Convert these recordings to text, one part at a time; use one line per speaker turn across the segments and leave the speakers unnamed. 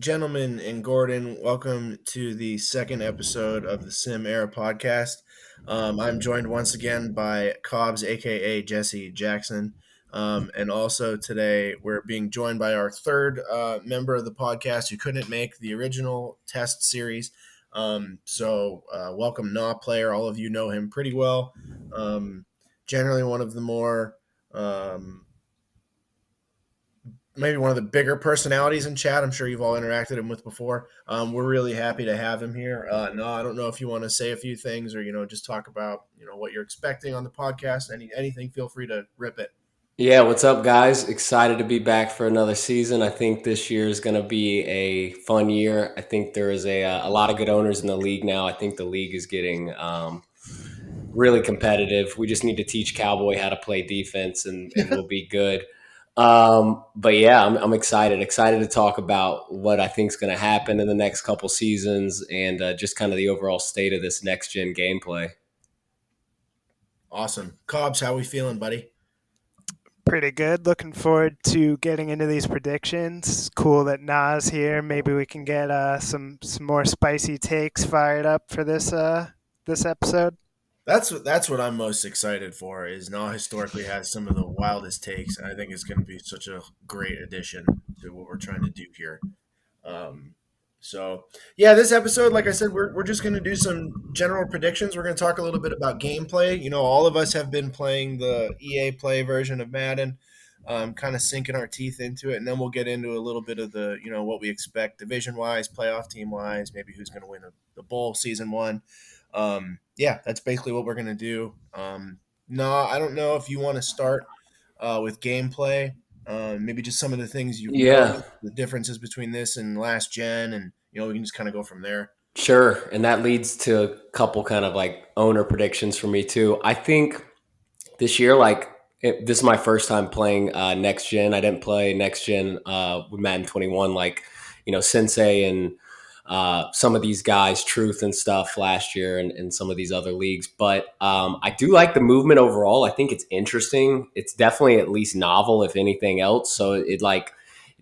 gentlemen, and Gordon, welcome to the second episode of the Sim Era podcast. I'm joined once again by Cobbs, aka Jesse Jackson. And also today we're being joined by our third member of the podcast who couldn't make the original test series. Welcome, Naw Player. All of you know him pretty well. Generally, one of the more maybe one of the bigger personalities in chat. I'm sure you've all interacted him with before. We're really happy to have him here. No, I don't know if you want to say a few things or just talk about what you're expecting on the podcast. Anything, feel free to rip it.
Yeah, what's up, guys? Excited to be back for another season. I think this year is going to be a fun year. I think there is a lot of good owners in the league now. I think the league is getting really competitive. We just need to teach Cowboy how to play defense, and we'll be good. But yeah, I'm excited to talk about what I think is going to happen in the next couple seasons and just kind of the overall state of this next gen gameplay.
Awesome. Cobbs, how we feeling, buddy?
Pretty good. Looking forward to getting into these predictions. Cool that Nas here. Maybe we can get some more spicy takes fired up for this episode.
That's what I'm most excited for. Is Na historically has some of the wildest takes, and I think it's going to be such a great addition to what we're trying to do here. This episode, like I said, we're just going to do some general predictions. We're going to talk a little bit about gameplay. All of us have been playing the EA Play version of Madden, kind of sinking our teeth into it, and then we'll get into a little bit of the, what we expect division-wise, playoff team-wise, maybe who's going to win the bowl season one. That's basically what we're going to do. I don't know if you want to start with gameplay. Maybe just some of the things you've noticed, the differences between this and last gen, and we can just kind of go from there.
Sure, and that leads to a couple kind of like owner predictions for me too. I think this year, this is my first time playing next gen. I didn't play next gen with Madden 21, Sensei and some of these guys, Truth and stuff last year and some of these other leagues. But I do like the movement overall. I think it's interesting. It's definitely at least novel, if anything else. So it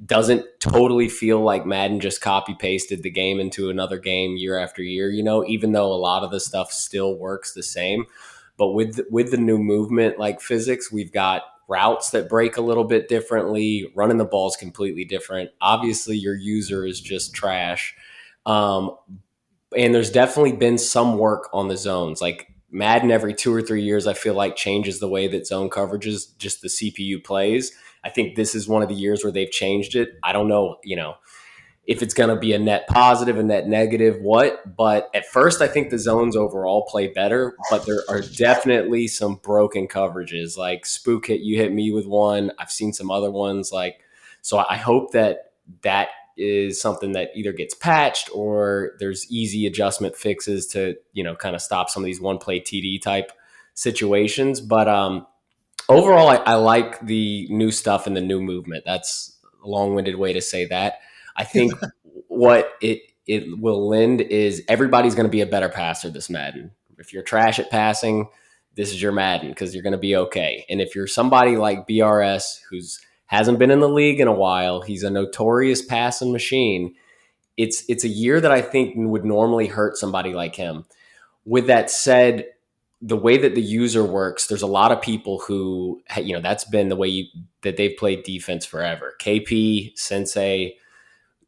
doesn't totally feel like Madden just copy pasted the game into another game year after year, even though a lot of the stuff still works the same. But with the new movement, like physics, we've got routes that break a little bit differently. Running the ball is completely different. Obviously, your user is just trash. And there's definitely been some work on the zones. Like Madden every 2 or 3 years, I feel like changes the way that zone coverages, just the CPU plays. I think this is one of the years where they've changed it. I don't know, if it's going to be a net positive, a net negative, but at first I think the zones overall play better, but there are definitely some broken coverages. Like Spookie, you hit me with one. I've seen some other ones. So I hope that is something that either gets patched or there's easy adjustment fixes to, kind of stop some of these one play TD type situations. But overall, I like the new stuff and the new movement. That's a long-winded way to say that. I think what it will lend is everybody's going to be a better passer this Madden. If you're trash at passing, this is your Madden because you're going to be okay. And if you're somebody like BRS who's hasn't been in the league in a while, he's a notorious passing machine. It's a year that I think would normally hurt somebody like him. With that said, the way that the user works, there's a lot of people who, that's been the way that they've played defense forever. KP, Sensei,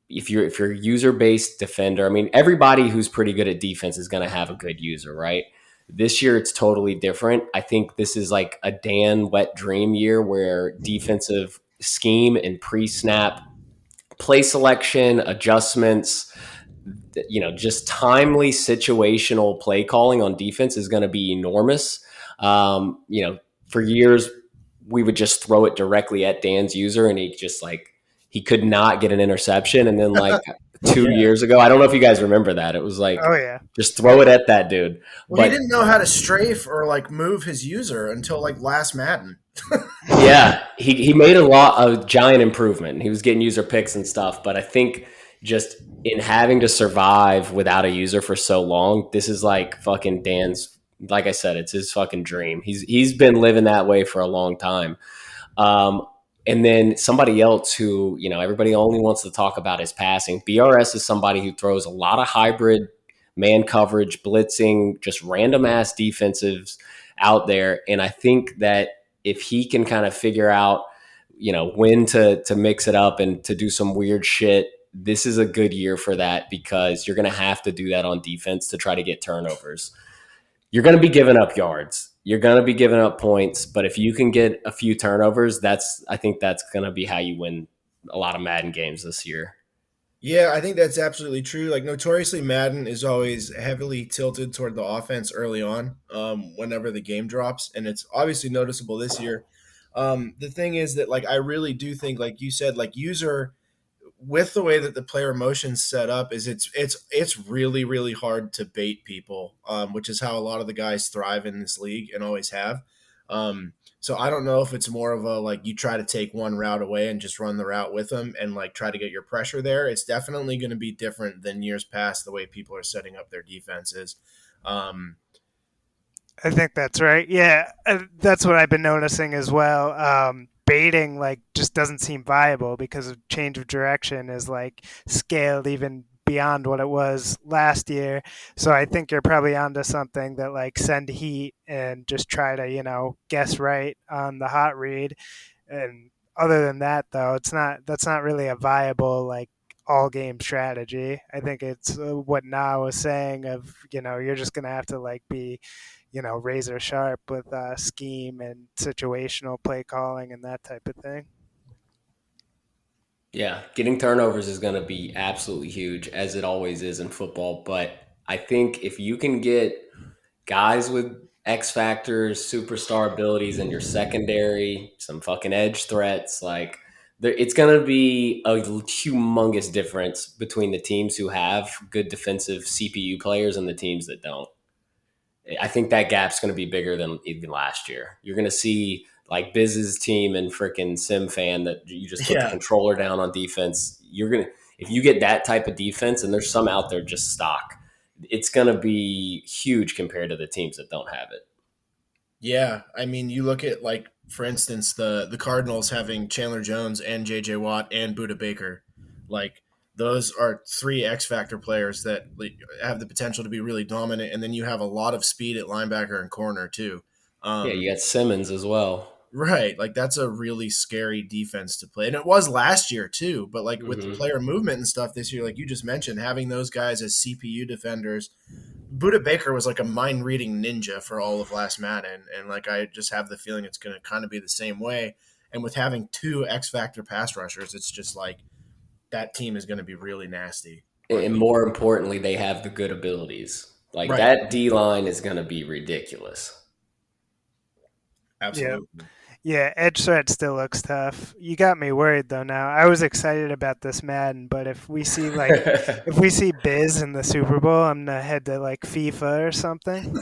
if you're a user-based defender, I mean, everybody who's pretty good at defense is going to have a good user, right? This year, it's totally different. I think this is like a Dan wet dream year where defensive scheme and pre-snap play selection, adjustments, just timely situational play calling on defense is going to be enormous. For years, we would just throw it directly at Dan's user and he could not get an interception. And then 2 years ago, I don't know if you guys remember that. It was just throw it at that dude.
Well, he didn't know how to strafe or move his user until last Madden.
Yeah, he made a giant improvement. He was getting user picks and stuff, but I think just in having to survive without a user for so long, this is fucking Dan's. Like I said, it's his fucking dream. He's been living that way for a long time. And then somebody else who, everybody only wants to talk about is passing. BRS is somebody who throws a lot of hybrid man coverage, blitzing, just random ass defensives out there. And I think that if he can kind of figure out, when to mix it up and to do some weird shit, this is a good year for that, because you're going to have to do that on defense to try to get turnovers. You're going to be giving up yards. You're going to be giving up points, but if you can get a few turnovers, I think that's going to be how you win a lot of Madden games this year.
Yeah, I think that's absolutely true. Like notoriously, Madden is always heavily tilted toward the offense early on, whenever the game drops, and it's obviously noticeable this year. The thing is that, like, I really do think, like you said, like user with the way that the player motion's set up, is it's really really hard to bait people, which is how a lot of the guys thrive in this league and always have. So I don't know if it's more of a, like, you try to take one route away and just run the route with them and like try to get your pressure there. It's definitely going to be different than years past, the way people are setting up their defenses. Um,
I think that's right. Yeah, that's what I've been noticing as well. Baiting like just doesn't seem viable because of change of direction is like scaled even beyond what it was last year. So I think you're probably onto something that like send heat and just try to guess right on the hot read. And other than that, though, it's not that's not really a viable like all game strategy. I think it's what Na was saying of you're just gonna have to like be razor sharp with scheme and situational play calling and that type of thing.
Yeah, getting turnovers is going to be absolutely huge, as it always is in football. But I think if you can get guys with X factors, superstar abilities in your secondary, some fucking edge threats, like it's going to be a humongous difference between the teams who have good defensive CPU players and the teams that don't. I think that gap's going to be bigger than even last year. You're going to see like Biz's team and freaking SimFan that you just put the
yeah,
controller down on defense. If you get that type of defense, and there's some out there just stock, it's going to be huge compared to the teams that don't have it.
yeah. I mean, you look at, like, for instance, the Cardinals having Chandler Jones and J.J. Watt and Buda Baker. Like, those are three X factor players that, like, have the potential to be really dominant, and then you have a lot of speed at linebacker and corner too.
Yeah, you
Um,
got Simmons as well.
Right. Like, that's a really scary defense to play. And it was last year too, but like with the
Hmm.
player movement and stuff this year, like you just mentioned, having those guys as CPU defenders, Buda Baker was like a mind reading ninja for all of last Madden. And like I just have the feeling it's gonna kind of be the same way. And with having two X Factor pass rushers, it's just like that team is gonna be really nasty.
And more importantly, they have the good abilities. Like
Right.
that D line is going to be ridiculous.
Yeah.
Absolutely.
Yeah, edge threat still looks tough. You got me worried though now. I was excited about this Madden, but if we see Biz in the Super Bowl, I'm gonna head to like FIFA or something.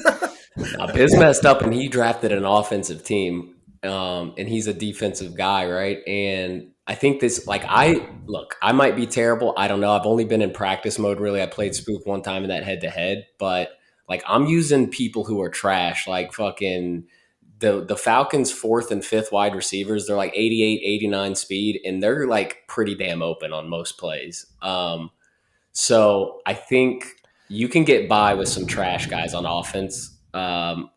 Now, Biz messed up and he drafted an offensive team, and he's a defensive guy, right? And I think I might be terrible. I don't know. I've only been in practice mode, really. I played Spook one time in that head to head, but like I'm using people who are trash, like fucking the Falcons' fourth and fifth wide receivers. They're like 88, 89 speed, and they're like pretty damn open on most plays. So I think you can get by with some trash guys on offense,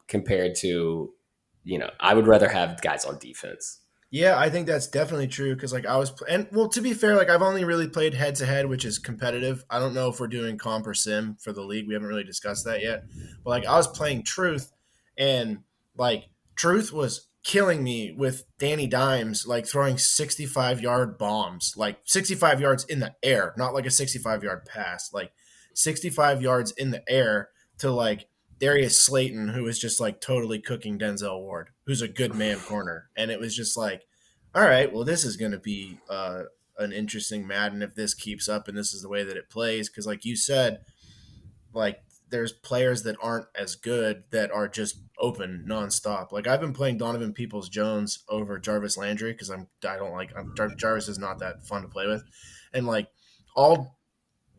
compared to, I would rather have guys on defense.
Yeah, I think that's definitely true because, like, and well, to be fair, like, I've only really played head to head, which is competitive. I don't know if we're doing comp or sim for the league. We haven't really discussed that yet. But, like, I was playing Truth, and, like, Truth was killing me with Danny Dimes, like, throwing 65-yard bombs, like, 65 yards in the air, not like a 65-yard pass, like, 65 yards in the air to, like, Darius Slayton, who was just like totally cooking Denzel Ward, who's a good man corner. And it was just like, all right, well, this is going to be an interesting Madden if this keeps up and this is the way that it plays. Because, like you said, like there's players that aren't as good that are just open nonstop. Like I've been playing Donovan Peoples Jones over Jarvis Landry because I don't like Jarvis is not that fun to play with, and like all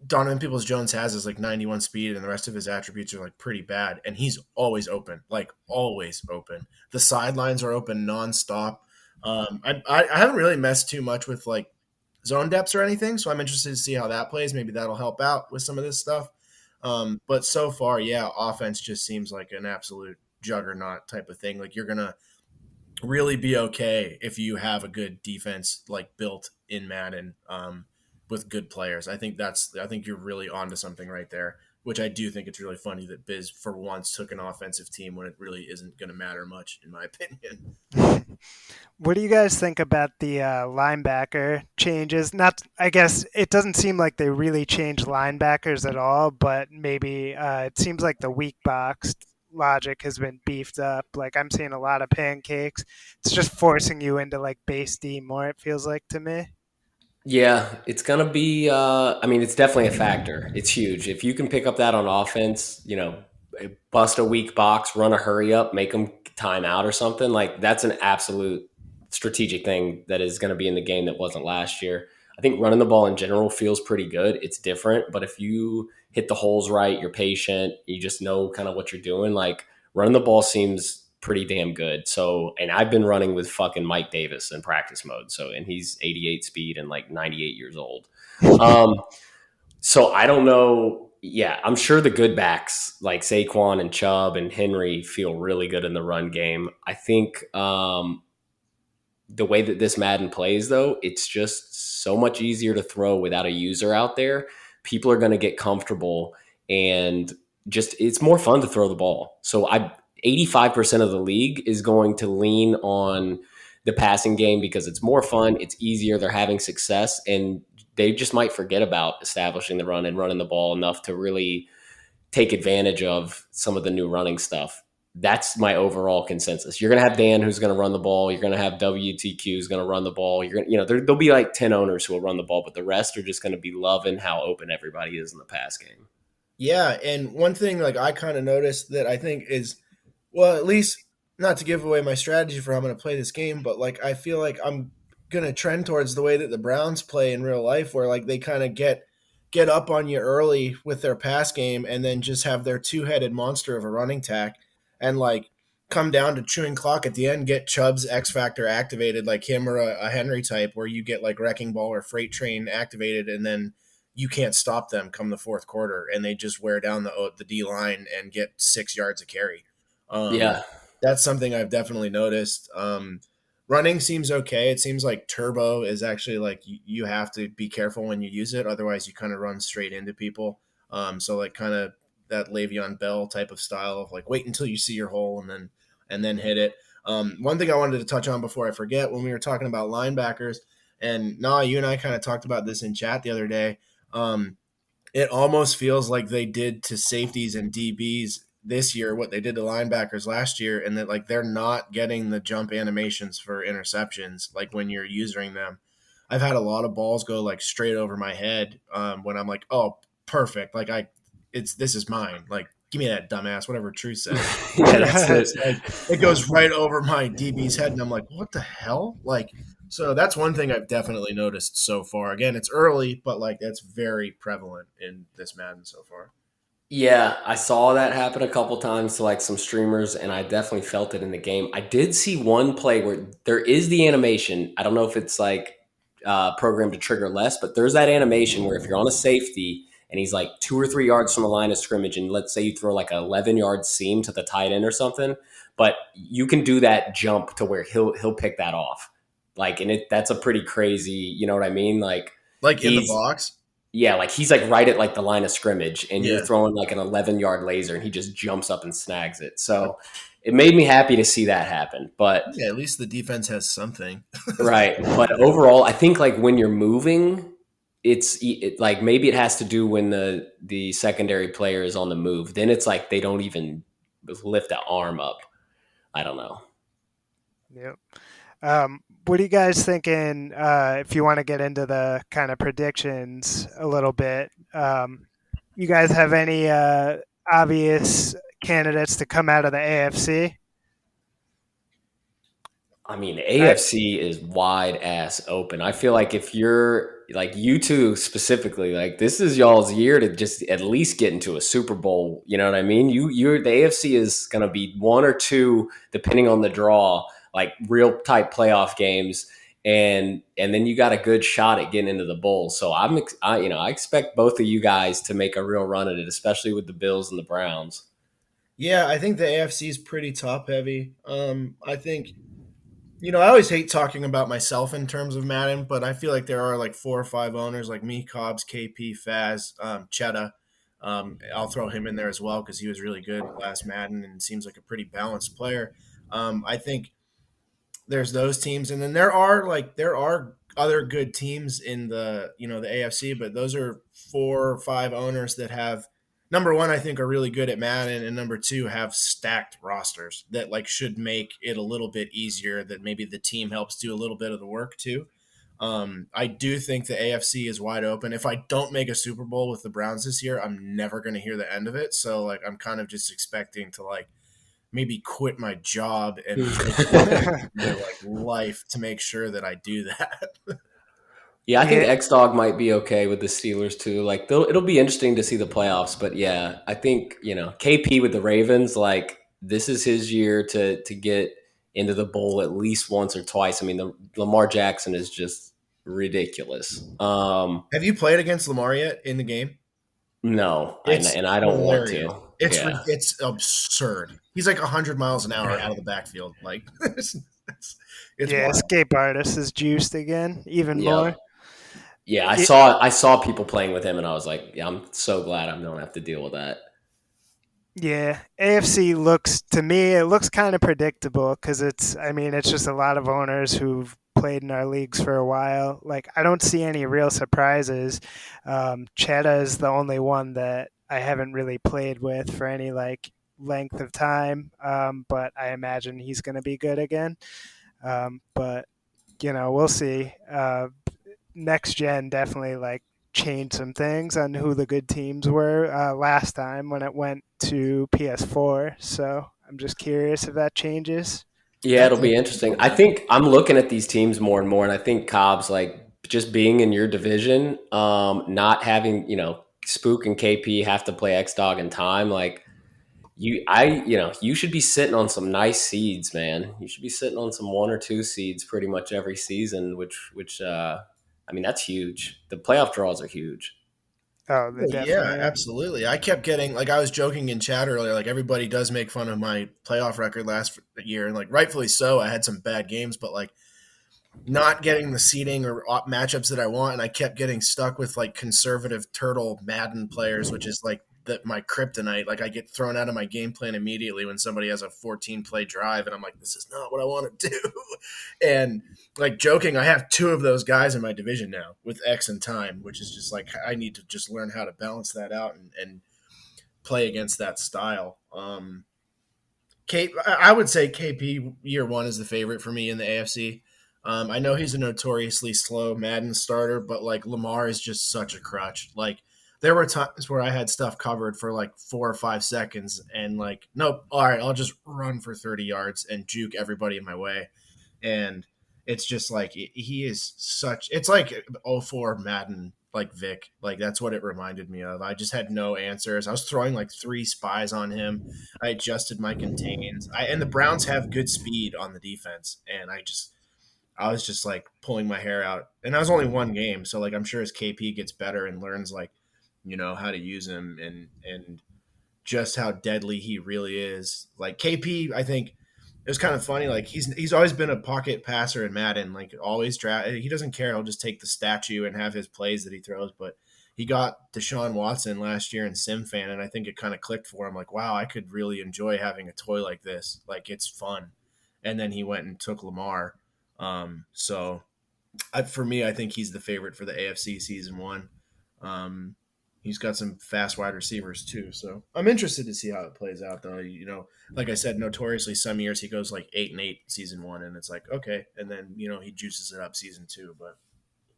Donovan Peoples Jones has is like 91 speed, and the rest of his attributes are like pretty bad. And he's always open, like always open. The sidelines are open nonstop. I haven't really messed too much with like zone depths or anything, so I'm interested to see how that plays. Maybe that'll help out with some of this stuff. But so far, yeah, offense just seems like an absolute juggernaut type of thing. Like you're gonna really be okay if you have a good defense like built in Madden with good players. I think you're really onto something right there. Which I do think it's really funny that Biz for once took an offensive team when it really isn't going to matter much, in my opinion.
What do you guys think about the linebacker changes? Not, I guess it doesn't seem like they really changed linebackers at all, but maybe it seems like the weak box logic has been beefed up. Like I'm seeing a lot of pancakes. It's just forcing you into like base D more. It feels like to me.
Yeah, it's gonna be. I mean, it's definitely a factor. It's huge. If you can pick up that on offense, bust a weak box, run a hurry up, make them time out or something like that's an absolute strategic thing that is going to be in the game that wasn't last year. I think running the ball in general feels pretty good. It's different, but if you hit the holes right, you're patient, you just know kind of what you're doing. Like running the ball seems pretty damn good. So, and I've been running with fucking Mike Davis in practice mode. So, and he's 88 speed and like 98 years old. Um, so I don't know. Yeah, I'm sure the good backs like Saquon and Chubb and Henry feel really good in the run game. I think the way that this Madden plays, though, it's just so much easier to throw without a user out there. People are going to get comfortable and just it's more fun to throw the ball. So I 85% of the league is going to lean on the passing game because it's more fun, it's easier, they're having success, and they just might forget about establishing the run and running the ball enough to really take advantage of some of the new running stuff. That's my overall consensus. You're going to have Dan who's going to run the ball. You're going to have WTQ who's going to run the ball. You're going to, there'll be like 10 owners who will run the ball, but the rest are just going to be loving how open everybody is in the pass game.
Yeah, and one thing like I kind of noticed that I think is, well, at least not to give away my strategy for how I'm going to play this game, but like I feel like I'm going to trend towards the way that the Browns play in real life, where like they kind of get up on you early with their pass game, and then just have their two-headed monster of a running tack, and like come down to chewing clock at the end, get Chubb's X Factor activated, like him or a Henry type, where you get like Wrecking Ball or Freight Train activated, and then you can't stop them come the fourth quarter, and they just wear down the D line and get 6 yards of carry. Um,
Yeah.
that's something I've definitely noticed. Running seems okay. It seems like turbo is actually like you have to be careful when you use it, otherwise you kind of run straight into people. So like kind of that Le'Veon Bell type of style of like wait until you see your hole and then hit it. One thing I wanted to touch on before I forget, when we were talking about linebackers, and you and I kind of talked about this in chat the other day. It almost feels like they did to safeties and DBs this year what they did to linebackers last year, and that like they're not getting the jump animations for interceptions like when you're using them. I've had a lot of balls go like straight over my head when I'm like, oh, perfect, like this is mine. Like, give me that dumbass, whatever Truth says.
Yeah,
And
that's
it's
it.
just like it goes right over my DB's head, and I'm like, what the hell? Like, so that's one thing I've definitely noticed so far. Again, it's early, but like that's very prevalent in this Madden so far.
Yeah, I saw that happen a couple times to like some streamers, and I definitely felt it in the game. I did see one play where there is the animation. I don't know if it's like programmed to trigger less, but there's that animation where if you're on a safety and he's like 2 or 3 yards from the line of scrimmage, and let's say you throw like a 11-yard seam to the tight end or something, but you can do that jump to where he'll pick that off. Like, and that's a pretty crazy, you know what I mean?
Like in the
He's
box.
yeah, like he's like right at like the line of scrimmage, and you're
Yeah.
throwing like an 11-yard laser, and he just jumps up and snags it. So it made me happy to see that happen. But
Yeah, at least the defense has something.
right, but overall, I think like when you're moving, like maybe it has to do when the secondary player is on the move. Then it's like they don't even lift the arm up. I don't know.
Yep. What are you guys thinking? If you want to get into the kind of predictions a little bit, you guys have any obvious candidates to come out of the AFC?
I mean, the
I,
AFC is wide ass open. I feel like if you're like you two specifically, like this is y'all's year to just at least get into a Super Bowl. You know what I mean? You're the AFC is going to be one or two, depending on the draw, like real type playoff games, and then you got a good shot at getting into the bowl. So I expect both of you guys to make a real run at it, especially with the Bills and the Browns.
Yeah, I think the AFC is pretty top heavy. I think I always hate talking about myself in terms of Madden, but I feel like there are like 4 or 5 owners like me, Cobbs, KP, Faz, Cheddar. I'll throw him in there as well because he was really good last Madden and seems like a pretty balanced player. I think there's those teams, and then there are other good teams in the AFC, but those are 4 or 5 owners that have number one I think are really good at Madden, and number two have stacked rosters that like should make it a little bit easier. That maybe the team helps do a little bit of the work too. I do think the AFC is wide open. If I don't make a Super Bowl with the Browns this year, I'm never going to hear the end of it. So like I'm kind of just expecting to like maybe quit my job and my like life to make sure that I do that.
Yeah, I think
Yeah,
X Dog might be okay with the Steelers too. Like, it'll be interesting to see the playoffs. But yeah, I think KP with the Ravens. Like, this is his year to get into the bowl at least once or twice. I mean, the Lamar Jackson is just ridiculous.
Have you played against Lamar yet in the game?
No,
It's
and I don't want
hilarious.
to.
It's
Yeah,
it's absurd. He's like 100 miles an hour out of the backfield. Like it's
yeah.
wild.
Escape artist is juiced again, even more.
yep. Yeah,
It,
I saw people playing with him, and I was like, yeah, I'm so glad I don't have to deal with that.
Yeah, AFC looks to me it looks kind of predictable because I mean it's just a lot of owners who've played in our leagues for a while. Like I don't see any real surprises. Cheta is the only one that I haven't really played with for any like length of time, but I imagine he's going to be good again. But we'll see. Next gen definitely like changed some things on who the good teams were last time when it went to PS4. So I'm just curious if that changes.
Yeah,
That's
it'll be interesting.
interesting.
I think I'm looking at these teams more and more, and I think Cobb's like just being in your division, not having Spook and KP have to play X Dog in time. Like you should be sitting on some nice seeds, man. You should be sitting on some one or two seeds pretty much every season, which I mean that's huge. The playoff draws are huge.
Oh, they
Oh, yeah,
definitely are.
absolutely. I kept getting like I was joking in chat earlier. Like everybody does make fun of my playoff record last year, and like rightfully so. I had some bad games, but like not getting the seating or matchups that I want, and I kept getting stuck with like conservative turtle Madden players, which is like my kryptonite. Like I get thrown out of my game plan immediately when somebody has a 14 play drive, and I'm like, this is not what I want to do. And like joking, I have two of those guys in my division now with X and time, which is just like I need to just learn how to balance that out and play against that style. I would say KP year one is the favorite for me in the AFC. I know he's a notoriously slow Madden starter, but like Lamar is just such a crutch. Like there were times where I had stuff covered for like 4 or 5 seconds, and like, nope, all right, I'll just run for 30 yards and juke everybody in my way. And it's just like he is such. It's like '04 Madden, like Vic. Like that's what it reminded me of. I just had no answers. I was throwing like 3 spies on him. I adjusted my contains. And the Browns have good speed on the defense, and I was just like pulling my hair out. And that was only one game, so like I'm sure as KP gets better and learns like how to use him and just how deadly he really is. Like KP, I think it was kind of funny. Like he's always been a pocket passer in Madden. Like always draft. He doesn't care. He'll just take the statue and have his plays that he throws. But he got Deshaun Watson last year in SimFan, and I think it kind of clicked for him. Like, wow, I could really enjoy having a toy like this. Like it's fun. And then he went and took Lamar. So for me, I think he's the favorite for the AFC season one. Um, he's got some fast wide receivers too, so I'm interested to see how it plays out. Though, like I said, notoriously some years he goes like 8-8 season one, and it's like okay, and then he juices it up season two. But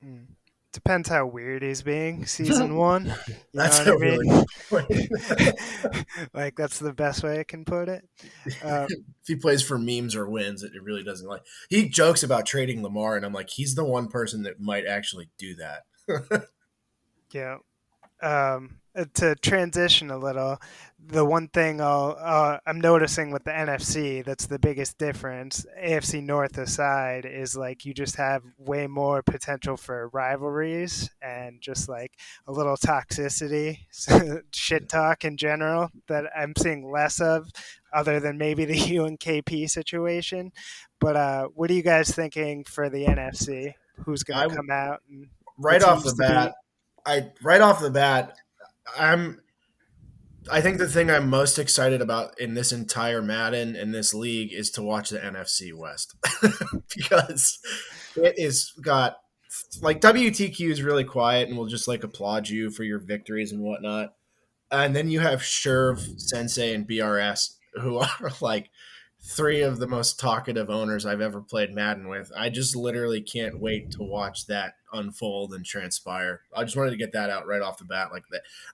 Mm. Depends how weird he's being season one. You know
that's
what
a
I
really
mean?
good point.
Like that's the best way I can put it. Uh,
If he plays for memes or wins, it really doesn't like. He jokes about trading Lamar, and I'm like, he's the one person that might actually do that.
yeah. To transition a little, the one thing I'm noticing with the NFC that's the biggest difference, AFC North aside, is like you just have way more potential for rivalries and just like a little toxicity, shit talk in general that I'm seeing less of, other than maybe the UNKP situation. But what are you guys thinking for the NFC? Who's going to
I
come out and the
right off the
teams to
bat,
beat?
right off the bat, I'm I think the thing I'm most excited about in this entire Madden and this league is to watch the NFC West because it is got like WTQ is really quiet and will just like applaud you for your victories and whatnot. And then you have Sherv, Sensei, and BRS, who are like three of the most talkative owners I've ever played Madden with. I just literally can't wait to watch that unfold and transpire. I just wanted to get that out right off the bat. Like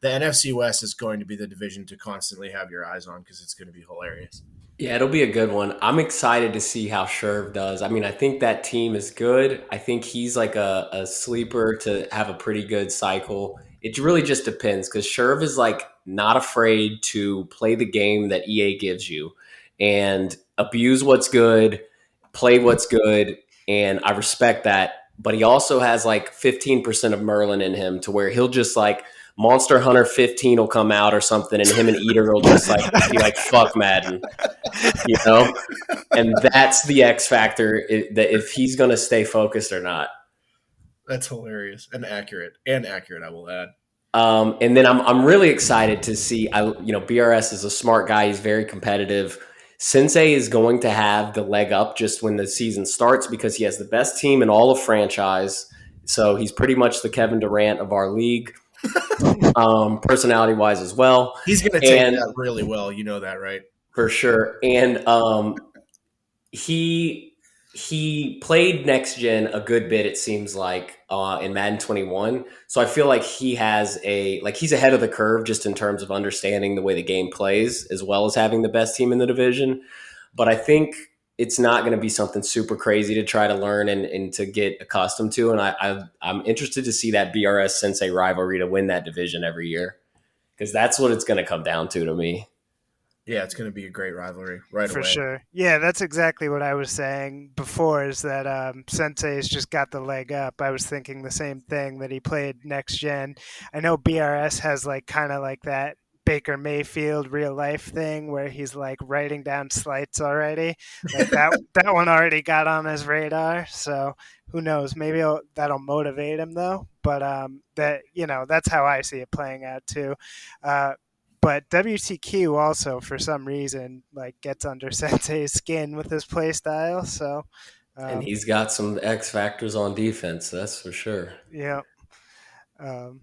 the NFC West is going to be the division to constantly have your eyes on because it's going to be hilarious.
Yeah, it'll be a good one. I'm excited to see how Sherv does. I mean, I think that team is good. I think he's like a sleeper to have a pretty good cycle. It really just depends because Sherv is like not afraid to play the game that EA gives you and abuse what's good, play what's good, and I respect that. But he also has like 15% of Merlin in him to where he'll just like Monster Hunter 15 will come out or something, and him and Eater will just like be like, fuck Madden, you know? And that's the X factor that if he's going to stay focused or not.
That's hilarious and accurate. And accurate, I will add.
And then I'm really excited to see, BRS is a smart guy. He's very competitive. Sensei is going to have the leg up just when the season starts because he has the best team in all of franchise. So he's pretty much the Kevin Durant of our league, personality wise as well.
He's going to take
And
that really well. You know that, right?
for sure. And he played next gen a good bit. It seems like in Madden 21. So I feel like he's ahead of the curve just in terms of understanding the way the game plays, as well as having the best team in the division. But I think it's not going to be something super crazy to try to learn and to get accustomed to. And I'm interested to see that BRS Sensei rivalry to win that division every year because that's what it's going to come down to me.
Yeah, it's going to be a great rivalry right
For
away.
sure. Yeah, that's exactly what I was saying before is that Sensei's just got the leg up. I was thinking the same thing that he played next gen. I know BRS has like kind of like that Baker Mayfield real life thing where he's like writing down slights already. Like that one already got on his radar. So who knows? Maybe that'll motivate him though. But that's how I see it playing out too. But WTQ also, for some reason, like gets under Sensei's skin with his play style. So,
And he's got some X factors on defense, that's for sure.
yeah. Um,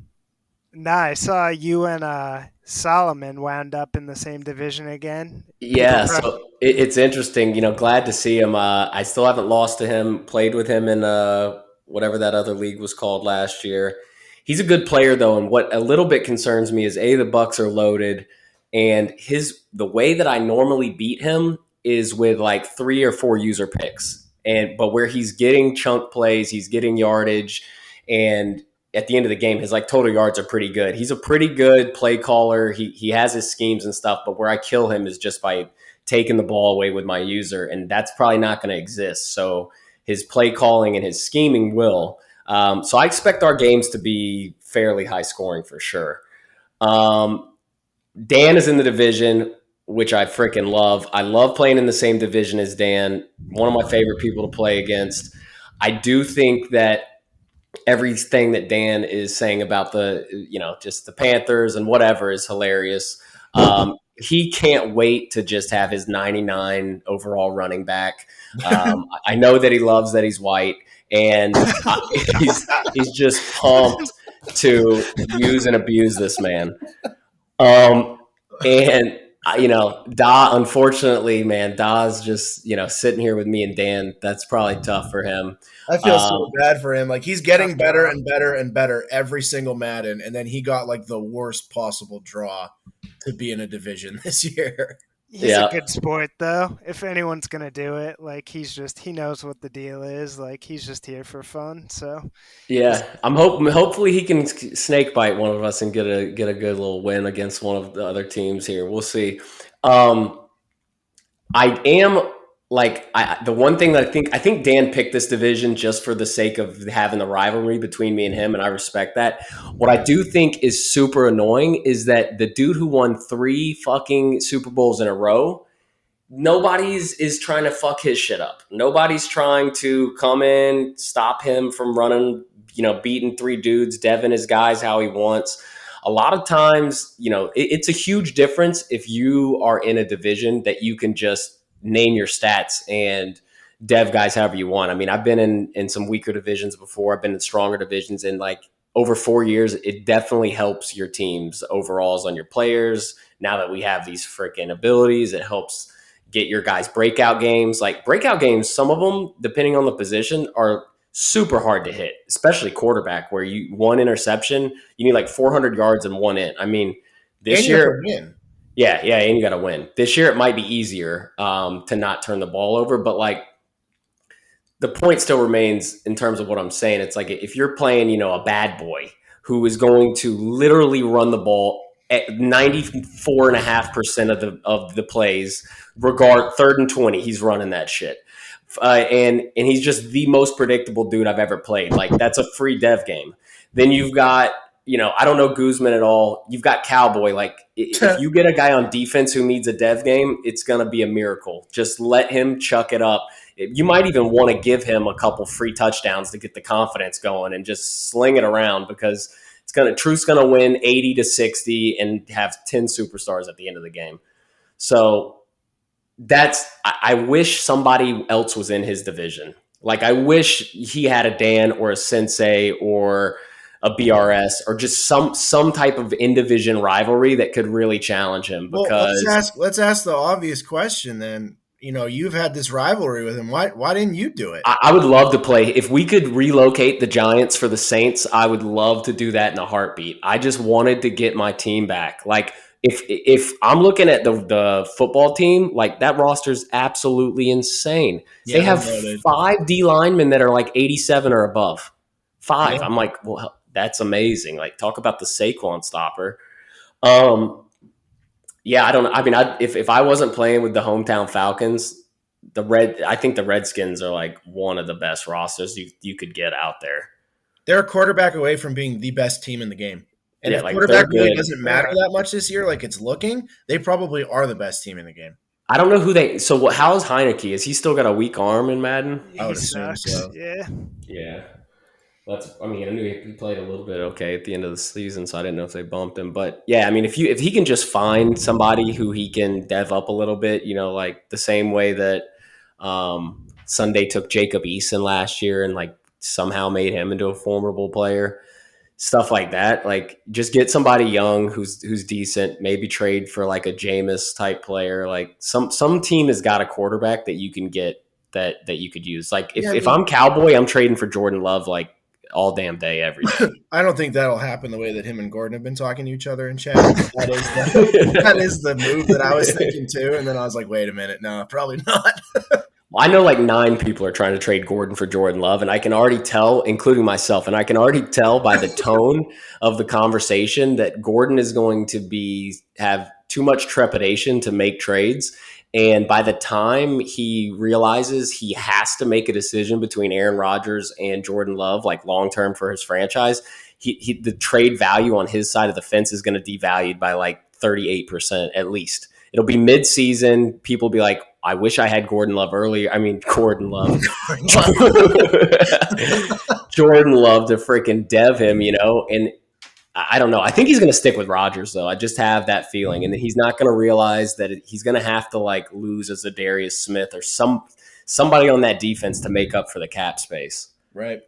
I saw you and Solomon wound up in the same division again. People,
Yeah, so it's interesting. Glad to see him. I still haven't lost to him. Played with him in whatever that other league was called last year. He's a good player though, and what a little bit concerns me is the Bucks are loaded, and the way that I normally beat him is with like 3 or 4 user picks, but where he's getting chunk plays, he's getting yardage, and at the end of the game, his like total yards are pretty good. He's a pretty good play caller. He has his schemes and stuff, but where I kill him is just by taking the ball away with my user, and that's probably not going to exist. So his play calling and his scheming will. So I expect our games to be fairly high scoring for sure. Dan is in the division, which I freaking love. I love playing in the same division as Dan. One of my favorite people to play against. I do think that everything that Dan is saying about just the Panthers and whatever is hilarious. He can't wait to just have his 99 overall running back. I know that he loves that he's white, and he's just pumped to use and abuse this man. And Da, unfortunately, man, Da's just sitting here with me and Dan. That's probably tough for him.
I feel so bad for him. Like he's getting better and better and better every single Madden, and then he got like the worst possible draw to be in a division this year.
He's a
Yeah.
good sport, though. If anyone's gonna do it, like he knows what the deal is. Like he's just here for fun. So he's
Yeah, I'm hoping. Hopefully, he can snake bite one of us and get a good little win against one of the other teams here. We'll see. Um, I am like the one thing that I think Dan picked this division just for the sake of having the rivalry between me and him, and I respect that. What I do think is super annoying is that the dude who won 3 fucking Super Bowls in a row, nobody's is trying to fuck his shit up. Nobody's trying to come in, stop him from running, beating 3 dudes, Devin his guys how he wants. A lot of times, it's a huge difference if you are in a division that you can just name your stats and dev guys however you want. I mean, I've been in some weaker divisions before. I've been in stronger divisions, and like over 4 years, it definitely helps your teams overalls on your players. Now that we have these freaking abilities, it helps get your guys breakout games. Like breakout games, some of them, depending on the position, are super hard to hit, especially quarterback, where you one interception, you need like 400 yards and one in. I mean,
And
this
you have to
year,
win.
yeah, and you got to win. This year, it might be easier to not turn the ball over, but like the point still remains in terms of what I'm saying. It's like if you're playing, a bad boy who is going to literally run the ball at 94.5% of the plays, regard 3rd and 20, he's running that shit. And he's just the most predictable dude I've ever played. Like that's a free dev game. Then you've got, I don't know Guzman at all. You've got Cowboy. Like if you get a guy on defense who needs a dev game, it's going to be a miracle. Just let him chuck it up. You might even want to give him a couple free touchdowns to get the confidence going and just sling it around, because Truth's gonna win 80-60 and have 10 superstars at the end of the game. So I wish somebody else was in his division. Like I wish he had a Dan or a Sensei or a BRS or just some type of in division rivalry that could really challenge him,
Well, let's
because
ask the obvious question then. You've had this rivalry with him. Why didn't you do it?
I would love to play. If we could relocate the Giants for the Saints, I would love to do that in a heartbeat. I just wanted to get my team back. Like if I'm looking at the football team, like that roster's absolutely insane.
Yeah,
They have
they're loaded.
5 D linemen that are like 87 or above. 5.
Yeah.
I'm like, well, that's amazing. Like talk about the Saquon stopper. Um, yeah, I don't. I mean, if I wasn't playing with the hometown Falcons, I think the Redskins are like one of the best rosters you could get out there.
They're a quarterback away from being the best team in the game. And
Yeah,
if
like they're
quarterback really
good.
doesn't matter that much this year, like it's looking, they probably are the best team in the game.
I don't know who they. So what? How's Heineke? Is he still got a weak arm in Madden?
I
he
would assume
sucks.
so.
Yeah.
Yeah. I mean, I knew he played a little bit okay at the end of the season, so I didn't know if they bumped him. But yeah, I mean, if he can just find somebody who he can dev up a little bit, like the same way that Sunday took Jacob Eason last year and like somehow made him into a formidable player, stuff like that. Like just get somebody young who's decent, maybe trade for like a Jameis type player. Like some team has got a quarterback that you can get that you could use. Like if I'm Cowboy, I'm trading for Jordan Love like all damn day, every day.
I don't think that'll happen the way that him and Gordon have been talking to each other in chat. That is the move that I was thinking too. And then I was like, wait a minute, no, probably not.
Well, I know like 9 people are trying to trade Gordon for Jordan Love, and I can already tell, including myself, and I can already tell by the tone of the conversation that Gordon is going to have too much trepidation to make trades. And by the time he realizes he has to make a decision between Aaron Rodgers and Jordan Love, like long term for his franchise, the trade value on his side of the fence is going to devalue by like 38% at least. It'll be mid-season. People will be like, I wish I had Gordon Love earlier. I mean, Gordon Love. Jordan Love to freaking dev him, and I don't know. I think he's going to stick with Rodgers, though. I just have that feeling. And he's not going to realize that he's going to have to like lose as a Darius Smith or somebody on that defense to make up for the cap space.
Right.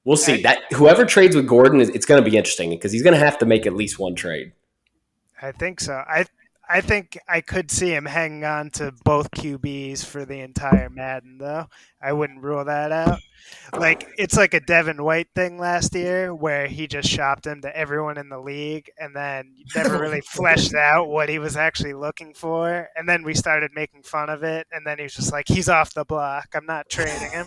We'll see. That whoever trades with Gordon, it's going to be interesting because he's going to have to make at least one trade.
I think so. I think I could see him hanging on to both QBs for the entire Madden, though. I wouldn't rule that out. Like it's like a Devin White thing last year where he just shopped him to everyone in the league and then never really fleshed out what he was actually looking for. And then we started making fun of it, and then he was just like, he's off the block. I'm not trading him.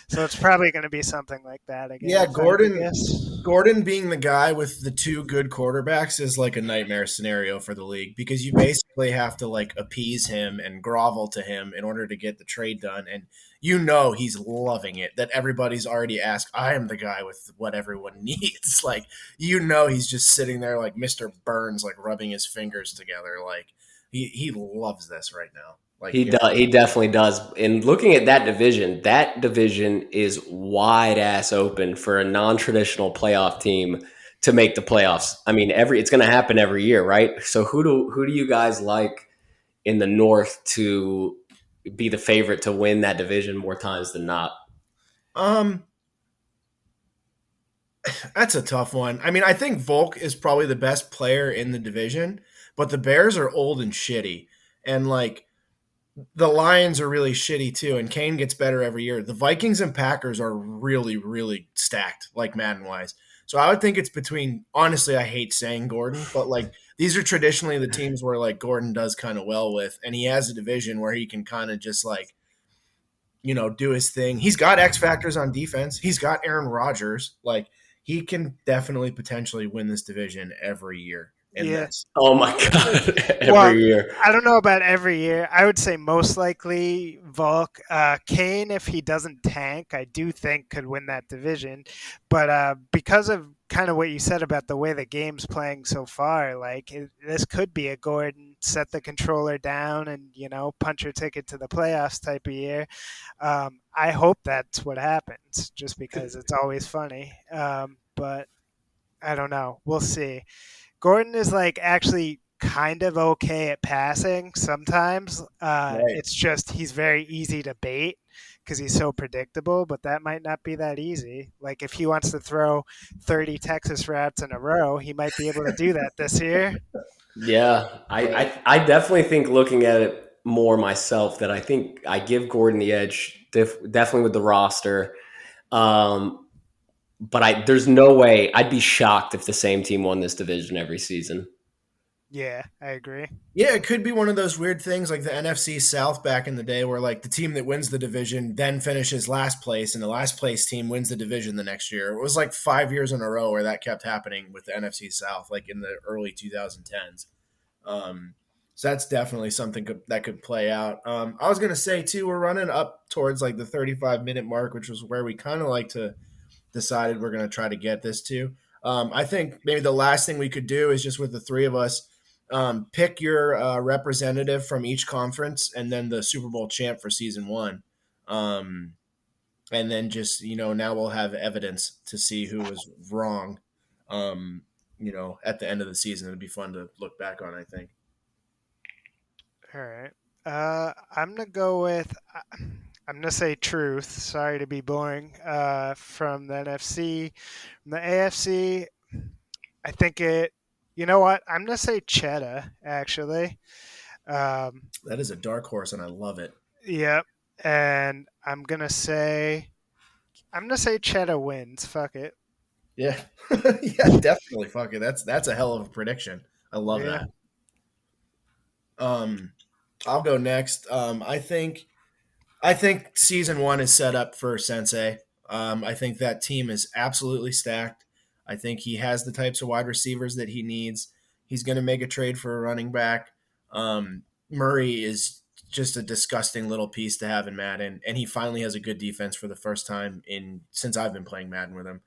So it's probably going to be something like that again,
Yeah,
if I had to
Gordon.
guess.
Gordon being the guy with the two good quarterbacks is like a nightmare scenario for the league because you basically have to like appease him and grovel to him in order to get the trade done. And you know he's loving it that everybody's already asked, I am the guy with what everyone needs. Like, you know, he's just sitting there like Mr. Burns, like rubbing his fingers together. Like, he loves this right now. Like,
He does. He definitely does. And looking at that division is wide ass open for a non-traditional playoff team to make the playoffs. I mean, it's going to happen every year, right? So who do you guys like in the North to be the favorite to win that division more times than not?
um, That's a tough one. I mean, I think Volk is probably the best player in the division, but the Bears are old and shitty. And like the Lions are really shitty too, and Kane gets better every year. The Vikings and Packers are really, really stacked, like Madden wise. So I would think it's between honestly, I hate saying Gordon, but like these are traditionally the teams where like Gordon does kind of well with, and he has a division where he can kind of just like do his thing. He's got X factors on defense. He's got Aaron Rodgers. Like he can definitely potentially win this division every year. And
Yeah.
that's
Oh my god,
Well,
every year.
I don't know about every year. I would say most likely Volk. Kane, if he doesn't tank, I do think could win that division. But because of kind of what you said about the way the game's playing so far, like this could be a Gordon set the controller down and punch your ticket to the playoffs type of year. I hope that's what happens, just because it's always funny. But I don't know. We'll see. Gordon is like actually kind of okay at passing sometimes.
right.
It's just he's very easy to bait because he's so predictable, but that might not be that easy. Like if he wants to throw 30 Texas routes in a row, he might be able to do that this year.
Yeah,
Right.
I definitely think looking at it more myself that I think I give Gordon the edge, definitely with the roster. Um, but there's no way I'd be shocked if the same team won this division every season.
Yeah, I agree.
Yeah, it could be one of those weird things like the NFC South back in the day where like the team that wins the division then finishes last place and the last place team wins the division the next year. It was like 5 years in a row where that kept happening with the NFC South, like in the early 2010s. So that's definitely something that could play out. I was going to say too, we're running up towards like the 35-minute mark, which was where we kind of like to decided we're going to try to get this to. I think maybe the last thing we could do is just with the three of us pick your representative from each conference and then the Super Bowl champ for season one. Um, and then just, now we'll have evidence to see who was wrong, at the end of the season. It'd be fun to look back on, I think.
All right. I'm gonna go with. I'm gonna say truth. Sorry to be boring. From the NFC, from the AFC, I think it. You know what? I'm gonna say Cheddar. Actually, um,
That is a dark horse, and I love it.
yep. And I'm gonna say Cheddar wins. Fuck it.
Yeah. Yeah, definitely. Fuck it. That's a hell of a prediction. I love
Yeah.
that. Um, I'll go next. I think season one is set up for Sensei. I think that team is absolutely stacked. I think he has the types of wide receivers that he needs. He's going to make a trade for a running back. Murray is just a disgusting little piece to have in Madden, and he finally has a good defense for the first time in since I've been playing Madden with him.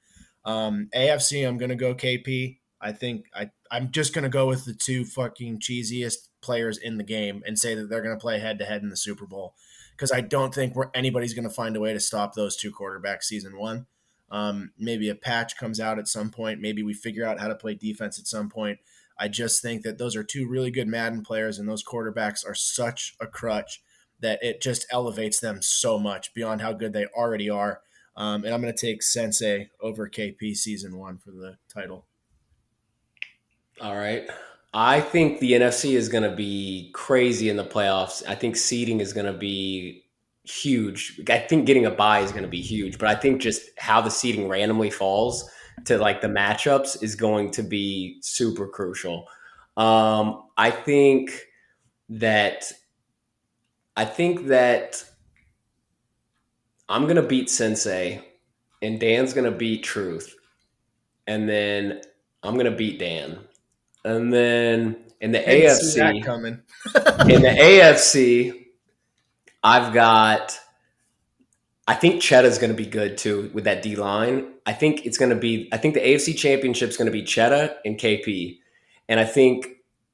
AFC, I'm going to go KP. I think I'm just going to go with the two fucking cheesiest players in the game and say that they're going to play head to head in the Super Bowl because I don't think anybody's going to find a way to stop those two quarterbacks season one. Maybe a patch comes out at some point. Maybe we figure out how to play defense at some point. I just think that those are two really good Madden players, and those quarterbacks are such a crutch that it just elevates them so much beyond how good they already are. And I'm going to take Sensei over KP season one for the title.
All right. I think the NFC is going to be crazy in the playoffs. I think seeding is going to be huge. I think getting a bye is going to be huge, but I think just how the seeding randomly falls to like the matchups is going to be super crucial. I think that I think that I'm going to beat Sensei and Dan's going to beat Truth, and then I'm going to beat Dan. And then in the
Didn't see that
AFC,
coming.
in the AFC, I've got. I think Cheddah's going to be good too with that D line. I think it's going to be. I think the AFC Championship is going to be Cheddah and KP, and I think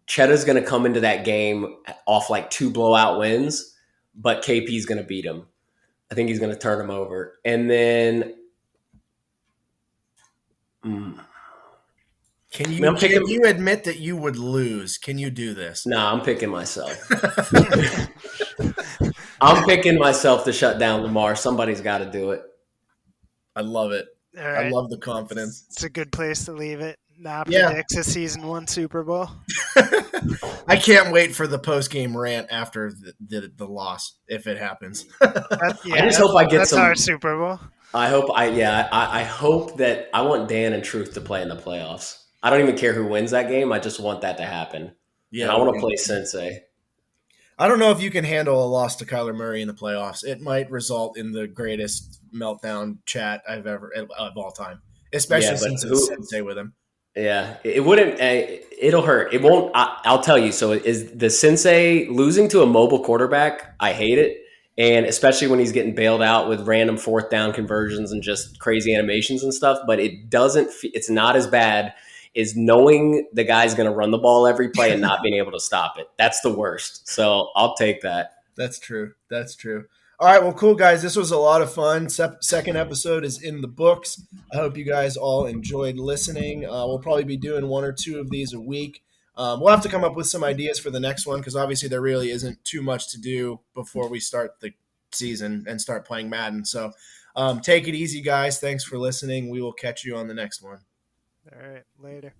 Cheddah's going to come into that game off like 2 blowout wins, but KP's going to beat him. I think he's going to turn him over, and then. Mm,
Can
I mean,
you can you admit that you would lose? Can you do this?
Nah, I'm picking myself. I'm picking myself to shut down Lamar. Somebody's got to do it.
I love it.
All
I
right.
love the confidence.
It's a good place to leave it. Nah
Yeah.
predicts a season 1 Super Bowl.
I can't wait for the post game rant after the loss if it happens.
Yeah,
I just hope I get
that's
some.
our Super Bowl.
I hope I hope that I want Dan and Truth to play in the playoffs. I don't even care who wins that game. I just want that to happen.
Yeah,
And I want to play Sensei.
I don't know if you can handle a loss to Kyler Murray in the playoffs. It might result in the greatest meltdown chat I've ever of all time, especially
Yeah, but
since it's
who?
Sensei with him.
Yeah, it wouldn't. It'll hurt. It won't. I'll tell you. So is the Sensei losing to a mobile quarterback? I hate it, and especially when he's getting bailed out with random fourth down conversions and just crazy animations and stuff. But it doesn't. It's not as bad as knowing the guy's going to run the ball every play and not being able to stop it. That's the worst. So I'll take that.
That's true. That's true. All right, well, cool, guys. This was a lot of fun. Second episode is in the books. I hope you guys all enjoyed listening. We'll probably be doing 1 or 2 of these a week. We'll have to come up with some ideas for the next one because obviously there really isn't too much to do before we start the season and start playing Madden. So take it easy, guys. Thanks for listening. We will catch you on the next one.
All right, later.